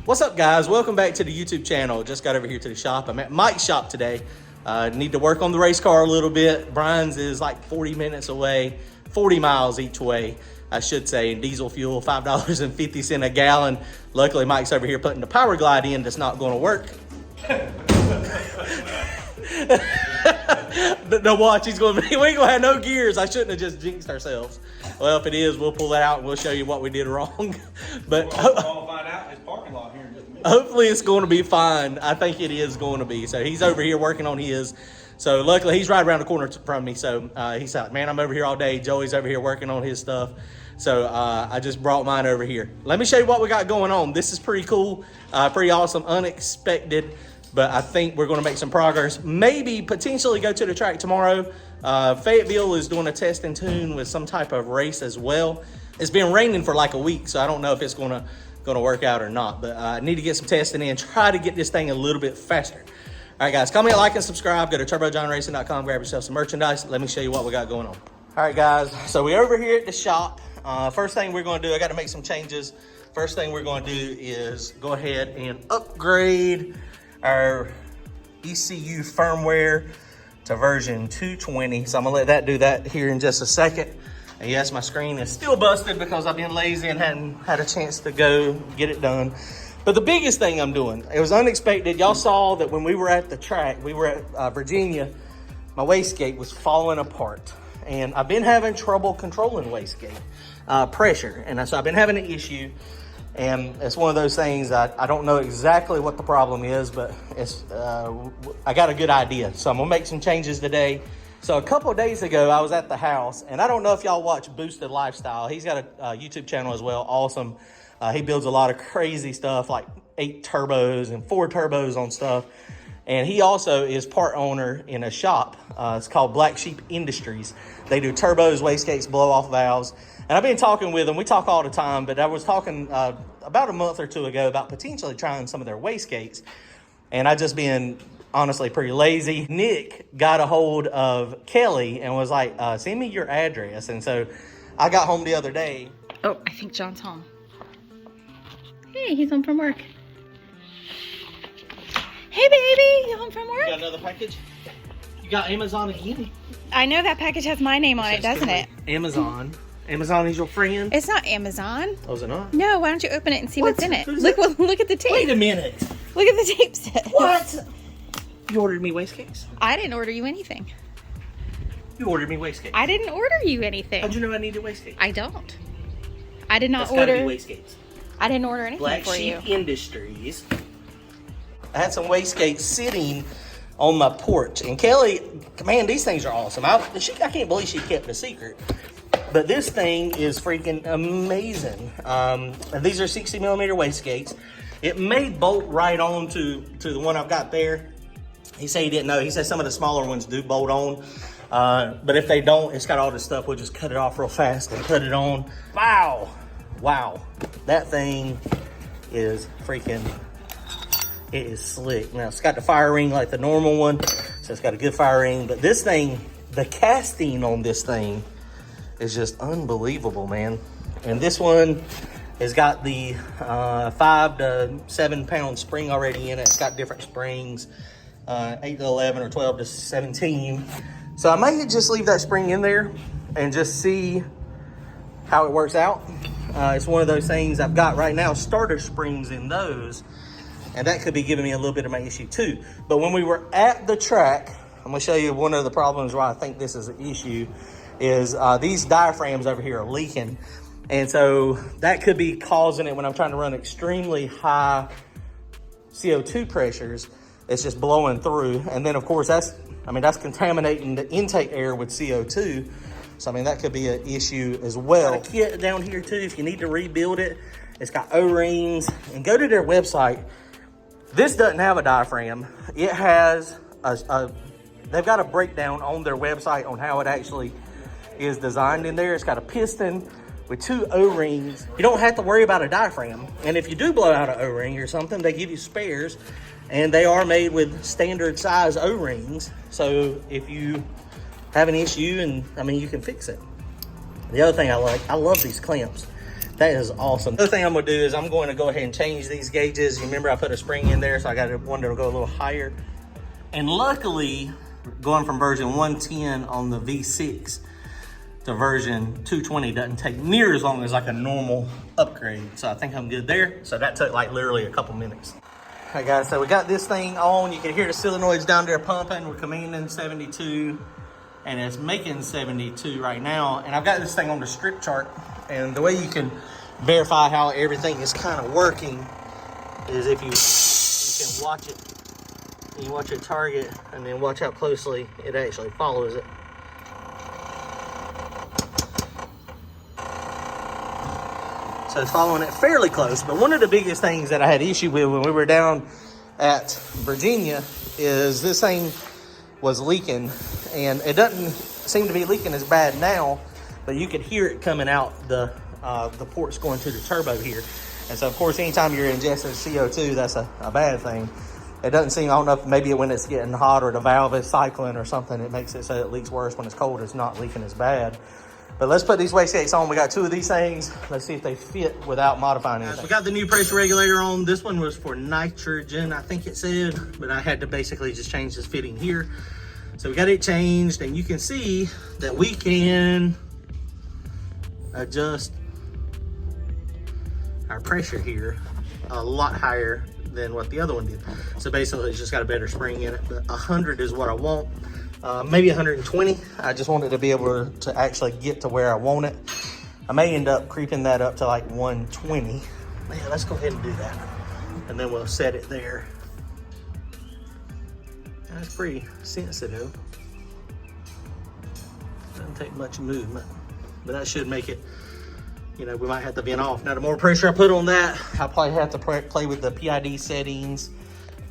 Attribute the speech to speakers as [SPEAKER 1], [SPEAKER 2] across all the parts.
[SPEAKER 1] What's up, guys? Welcome back to the YouTube channel. Just got over here to the shop. I'm at Mike's shop today. Need to work on the race car a little bit. Brian's is like 40 minutes away, 40 miles each way, I should say, and diesel fuel, $5.50 a gallon. Luckily, Mike's over here putting the power glide in that's not going to work. No, watch, he's going to be, we ain't going to have no gears. I shouldn't have just jinxed ourselves. Well, if it is, we'll pull that out and we'll show you what we did wrong. But
[SPEAKER 2] we'll find out in his parking lot here in just a minute.
[SPEAKER 1] Hopefully it's going to be fine. I think it is going to be. So he's over here working on his. So luckily he's right around the corner from me. So he's like, man, I'm over here all day. Joey's over here working on his stuff. So I just brought mine over here. Let me show you what we got going on. This is pretty cool, pretty awesome, unexpected. But I think we're going to make some progress. Maybe potentially go to the track tomorrow. Fayetteville is doing a test and tune with some type of race as well. It's been raining for like a week, so I don't know if it's going to work out or not. But I need to get some testing in, try to get this thing a little bit faster. All right, guys, comment, like, and subscribe. Go to turbojohnracing.com, grab yourself some merchandise. Let me show you what we got going on. All right, guys, so we're over here at the shop. First thing we're going to do, I got to make some changes. First thing we're going to do is go ahead and upgrade our ECU firmware to version 220. So I'm gonna let that do that here in just a second. And yes, my screen is still busted because I've been lazy and hadn't had a chance to go get it done. But the biggest thing I'm doing, it was unexpected. Y'all saw that when we were at the track, we were at Virginia, my wastegate was falling apart. And I've been having trouble controlling wastegate pressure. And so I've been having an issue. And it's one of those things I don't know exactly what the problem is, but it's I got a good idea. So I'm gonna make some changes today. So a couple of days ago, I was at the house, and I don't know if y'all watch Boosted Lifestyle. He's got a YouTube channel as well, awesome. He builds a lot of crazy stuff, like 8 turbos and 4 turbos on stuff. And he also is part owner in a shop. It's called Black Sheep Industries. They do turbos, wastegates, blow-off valves. And I've been talking with them. We talk all the time, but I was talking about a month or two ago about potentially trying some of their wastegates. And I just been honestly pretty lazy. Nick got a hold of Kelly and was like, send me your address. And so I got home the other day.
[SPEAKER 3] Oh, I think John's home. Hey, he's home from work. Hey, baby, you home from work?
[SPEAKER 1] You got another package? You got Amazon again?
[SPEAKER 3] I know that package has my name on it, doesn't it?
[SPEAKER 1] Amazon. Amazon is your friend?
[SPEAKER 3] It's not Amazon.
[SPEAKER 1] Oh, is it not?
[SPEAKER 3] No, why don't you open it and see what's in it?
[SPEAKER 1] Who's
[SPEAKER 3] Look at the tape.
[SPEAKER 1] Wait a minute.
[SPEAKER 3] Look at the tape set.
[SPEAKER 1] What? You ordered me wastegates?
[SPEAKER 3] I didn't order you anything.
[SPEAKER 1] You ordered me wastegates.
[SPEAKER 3] I didn't order you anything.
[SPEAKER 1] How'd you know I needed wastegates?
[SPEAKER 3] I don't. I did not
[SPEAKER 1] That's
[SPEAKER 3] order.
[SPEAKER 1] Gotta be wastegates.
[SPEAKER 3] I didn't order anything
[SPEAKER 1] Black
[SPEAKER 3] for
[SPEAKER 1] Sheep
[SPEAKER 3] you.
[SPEAKER 1] Industries. I had some wastegates sitting on my porch, and Kelly, man, these things are awesome. I can't believe she kept it a secret. But this thing is freaking amazing. And these are 60 millimeter wastegates. It may bolt right on to the one I've got there. He said he didn't know. He said some of the smaller ones do bolt on. But if they don't, it's got all this stuff. We'll just cut it off real fast and put it on. Wow. Wow. That thing is freaking, it is slick. Now, it's got the fire ring like the normal one. So it's got a good fire ring. But this thing, the casting on this thing is just unbelievable, man. And this one has got the 5 to 7 pound spring already in it. It's got different springs, 8 to 11 or 12 to 17. So I may just leave that spring in there and just see how it works out. It's one of those things I've got right now, starter springs in those, and that could be giving me a little bit of my issue too. But when we were at the track, I'm gonna show you one of the problems why I think this is an issue, is these diaphragms over here are leaking. And so that could be causing it when I'm trying to run extremely high CO2 pressures. It's just blowing through. And then of course that's contaminating the intake air with CO2. So I mean, that could be an issue as well. Got a kit down here too, if you need to rebuild it. It's got O-rings, and go to their website. This doesn't have a diaphragm. It has they've got a breakdown on their website on how it actually is designed in there. It's got a piston with 2 O-rings. You don't have to worry about a diaphragm. And if you do blow out an O-ring or something, they give you spares, and they are made with standard size O-rings. So if you have an issue, and I mean, you can fix it. The other thing I love these clamps. That is awesome. The other thing I'm gonna do is I'm going to go ahead and change these gauges. You remember I put a spring in there, so I got one to go a little higher. And luckily, going from version 110 on the V6 to version 220 doesn't take near as long as like a normal upgrade. So I think I'm good there. So that took like literally a couple minutes. All right guys, so we got this thing on. You can hear the solenoids down there pumping. We're commanding 72 and it's making 72 right now. And I've got this thing on the strip chart. And the way you can verify how everything is kind of working is if you can watch it. You watch your target and then watch how closely it actually follows it. So it's following it fairly close. But one of the biggest things that I had issue with when we were down at Virginia is this thing was leaking, and it doesn't seem to be leaking as bad now, but you could hear it coming out the ports going to the turbo here. And so of course, anytime you're ingesting CO2, that's a bad thing. It doesn't seem, I don't know if maybe when it's getting hot or the valve is cycling or something, it makes it so it leaks worse. When it's cold, it's not leaking as bad. But let's put these wastegates on. We got 2 of these things. Let's see if they fit without modifying anything. We got the new pressure regulator on. This one was for nitrogen, I think it said, but I had to basically just change this fitting here. So we got it changed, and you can see that we can adjust our pressure here a lot higher than what the other one did. So basically it's just got a better spring in it, but 100 is what I want. Maybe 120. I just wanted to be able to actually get to where I want it. I may end up creeping that up to like 120. Man, let's go ahead and do that. And then we'll set it there. That's pretty sensitive. Doesn't take much movement, but that should make it, you know, we might have to vent off. Now, the more pressure I put on that, I'll probably have to play with the PID settings,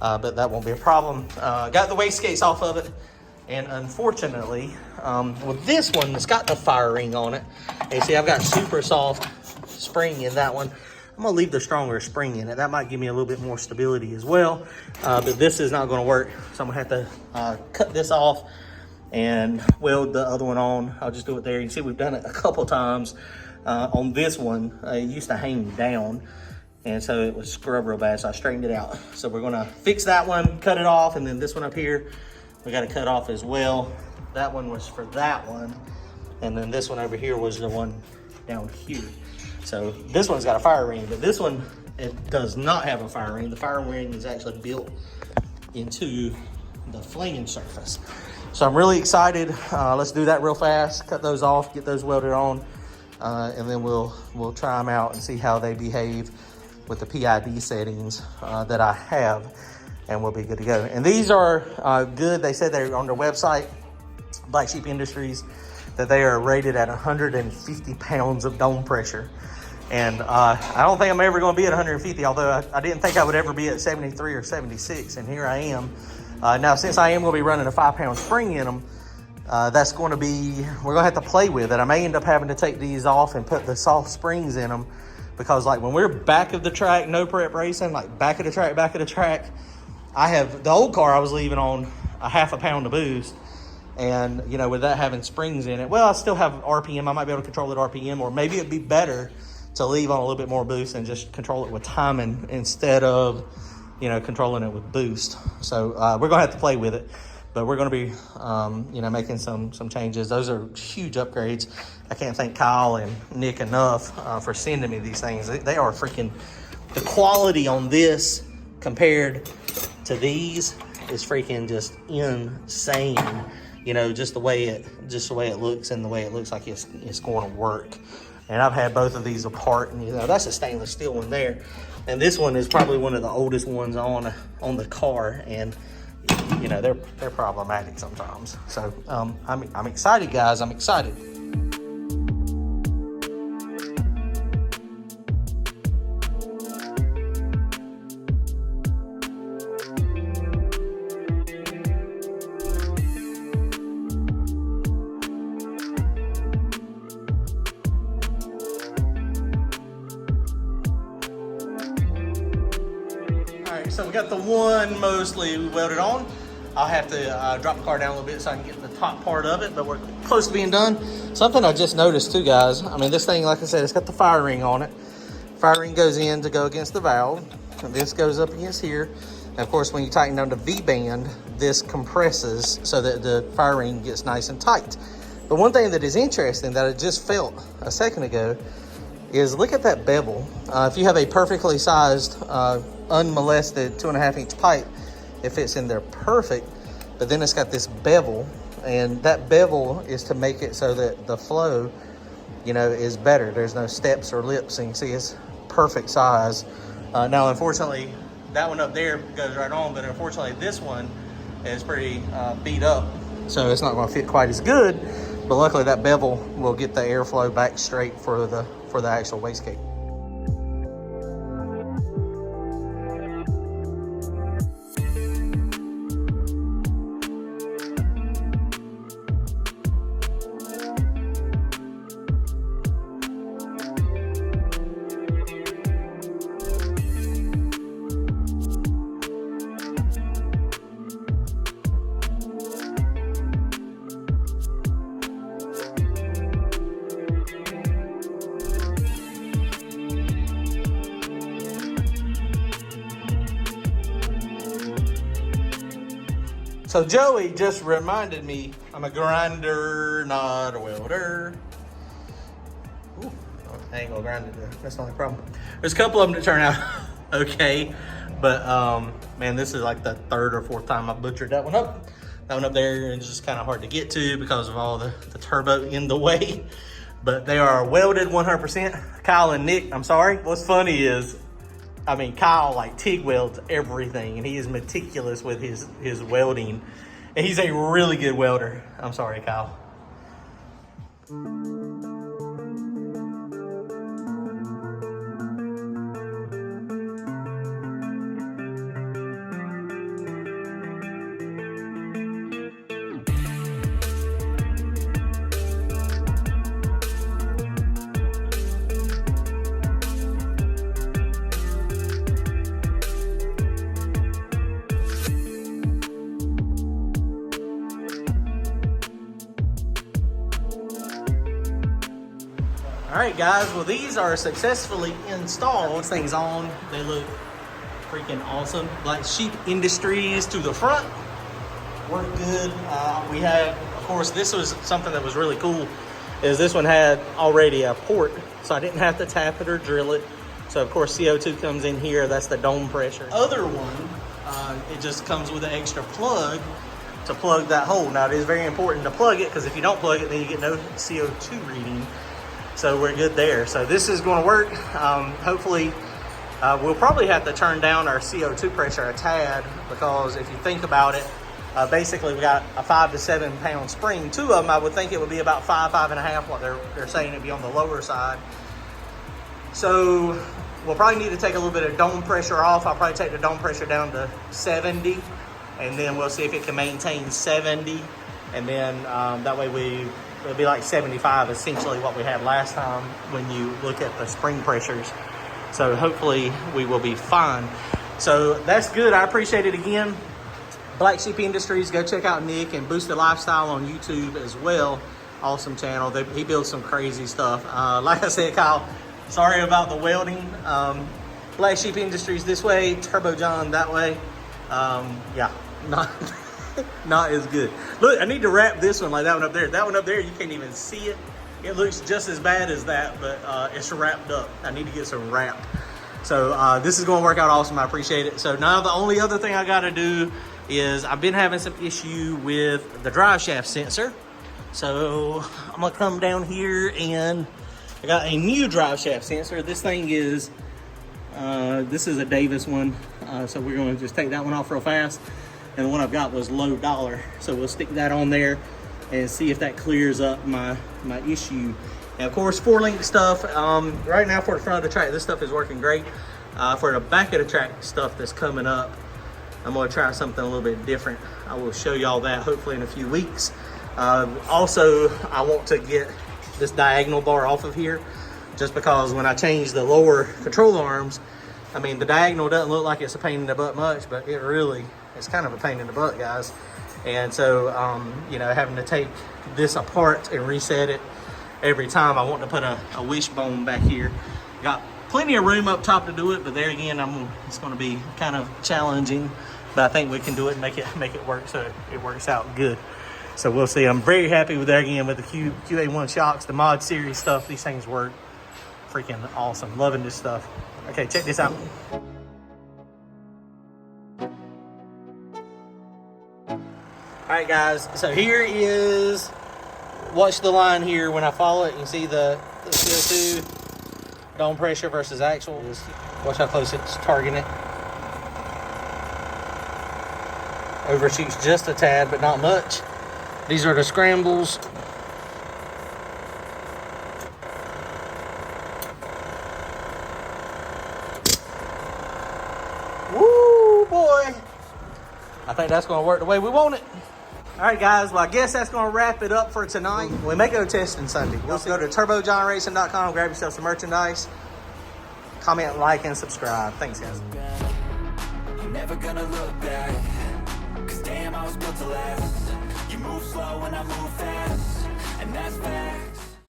[SPEAKER 1] but that won't be a problem. Got the wastegates off of it. And unfortunately, with this one, it's got the fire ring on it. And you see, I've got super soft spring in that one. I'm gonna leave the stronger spring in it. That might give me a little bit more stability as well. But this is not gonna work. So I'm gonna have to cut this off and weld the other one on. I'll just do it there. You can see we've done it a couple times. On this one, it used to hang down. And so it was scrub real bad, so I straightened it out. So we're gonna fix that one, cut it off, and then this one up here, we got to cut off as well. That one was for that one. And then this one over here was the one down here. So this one's got a fire ring, but this one, it does not have a fire ring. The fire ring is actually built into the flame surface. So I'm really excited. Let's do that real fast. Cut those off, get those welded on. And then we'll try them out and see how they behave with the PID settings that I have. And we'll be good to go. And these are good. They said they're on their website, Black Sheep Industries, that they are rated at 150 pounds of dome pressure. And I don't think I'm ever going to be at 150, although I didn't think I would ever be at 73 or 76. And here I am. Now, since I am going to be running a 5-pound spring in them, that's going to be, we're going to have to play with it. I may end up having to take these off and put the soft springs in them, because like when we're back of the track, no prep racing, like back of the track, I have the old car I was leaving on a 1/2 pound of boost, and you know, with that having springs in it, well, I still have RPM. I might be able to control it RPM, or maybe it'd be better to leave on a little bit more boost and just control it with timing instead of, you know, controlling it with boost. So we're gonna have to play with it, but we're gonna be, you know, making some changes. Those are huge upgrades. I can't thank Kyle and Nick enough for sending me these things. They are freaking, the quality on this compared to these is freaking just insane. You know, just the way it looks, and the way it looks like it's going to work. And I've had both of these apart, and you know, that's a stainless steel one there, and this one is probably one of the oldest ones on the car, and you know, they're problematic sometimes. So I'm excited, guys. I'm excited. So we got the one mostly welded on. I'll have to drop the car down a little bit so I can get the top part of it, but we're close to being done. Something I just noticed too, guys. I mean, this thing, like I said, it's got the fire ring on it. Fire ring goes in to go against the valve, and this goes up against here. And of course, when you tighten down the V-band, this compresses so that the fire ring gets nice and tight. But one thing that is interesting that I just felt a second ago is look at that bevel. If you have a perfectly sized, unmolested 2.5-inch pipe, it fits in there perfect. But then it's got this bevel, and that bevel is to make it so that the flow, you know, is better. There's no steps or lips, and you can see it's perfect size. Now, unfortunately, that one up there goes right on, but unfortunately, this one is pretty beat up, so it's not going to fit quite as good. But luckily, that bevel will get the airflow back straight for the actual wastegate. So Joey just reminded me I'm a grinder, not a welder. Ooh, I ain't gonna grind it there. That's not a problem. There's a couple of them that turn out okay, but man, this is like the third or fourth time I butchered that one up. That one up there is just kind of hard to get to because of all the turbo in the way. But they are welded 100%. Kyle and Nick, I'm sorry. What's funny is, I mean, Kyle like TIG welds everything, and he is meticulous with his welding. And he's a really good welder. I'm sorry, Kyle. All right, guys, well, these are successfully installed. This thing's on. They look freaking awesome. Black Sheep Industries to the front. Work good. We have, of course, this was something that was really cool, is this one had already a port, so I didn't have to tap it or drill it. So, of course, CO2 comes in here. That's the dome pressure. Other one, it just comes with an extra plug to plug that hole. Now, it is very important to plug it, because if you don't plug it, then you get no CO2 reading. So we're good there. So this is going to work. Hopefully, we'll probably have to turn down our CO2 pressure a tad, because if you think about it, basically we got a 5 to 7 pound spring. Two of them, I would think it would be about 5.5. What they're saying it'd be on the lower side. So we'll probably need to take a little bit of dome pressure off. I'll probably take the dome pressure down to 70, and then we'll see if it can maintain 70. And then that way it'll be like 75, essentially what we had last time when you look at the spring pressures. So hopefully we will be fine. So that's good. I appreciate it again. Black Sheep Industries, go check out Nick, and Boosted Lifestyle on YouTube as well. Awesome channel. He builds some crazy stuff. Like I said, Kyle, sorry about the welding. Black Sheep Industries this way, Turbo John that way. Yeah, not as good. Look, I need to wrap this one like that one up there. That one up there, you can't even see it. It looks just as bad as that, but it's wrapped up. I need to get some wrap. So this is going to work out awesome. I appreciate it. So now the only other thing I got to do is I've been having some issue with the drive shaft sensor. So I'm going to come down here, and I got a new drive shaft sensor. This thing is, this is a Davis one. So we're going to just take that one off real fast. And the one I've got was low dollar. So we'll stick that on there and see if that clears up my issue. And of course, 4-link stuff, right now for the front of the track, this stuff is working great. For the back of the track stuff that's coming up, I'm gonna try something a little bit different. I will show y'all that hopefully in a few weeks. Also, I want to get this diagonal bar off of here, just because when I change the lower control arms, I mean, the diagonal doesn't look like it's a pain in the butt much, but it really It's kind of a pain in the butt, guys. And so, you know, having to take this apart and reset it every time. I want to put a wishbone back here. Got plenty of room up top to do it, but there again, it's going to be kind of challenging. But I think we can do it and make it work so it works out good. So we'll see. I'm very happy with that again with the QA1 shocks, the mod series stuff. These things work freaking awesome. Loving this stuff. Okay, check this out. All right, guys. So here is, watch the line here. When I follow it, you can see the CO2 dome pressure versus actual. Just watch how close it's targeting it. Overshoots just a tad, but not much. These are the scrambles. Woo, boy. I think that's going to work the way we want it. All right, guys. Well, I guess that's going to wrap it up for tonight. We may go testing Sunday. You'll go to turbojohnracing.com, grab yourself some merchandise. Comment, like, and subscribe. Thanks, guys.
[SPEAKER 4] You're never gonna look back, 'cause damn, I was built to last.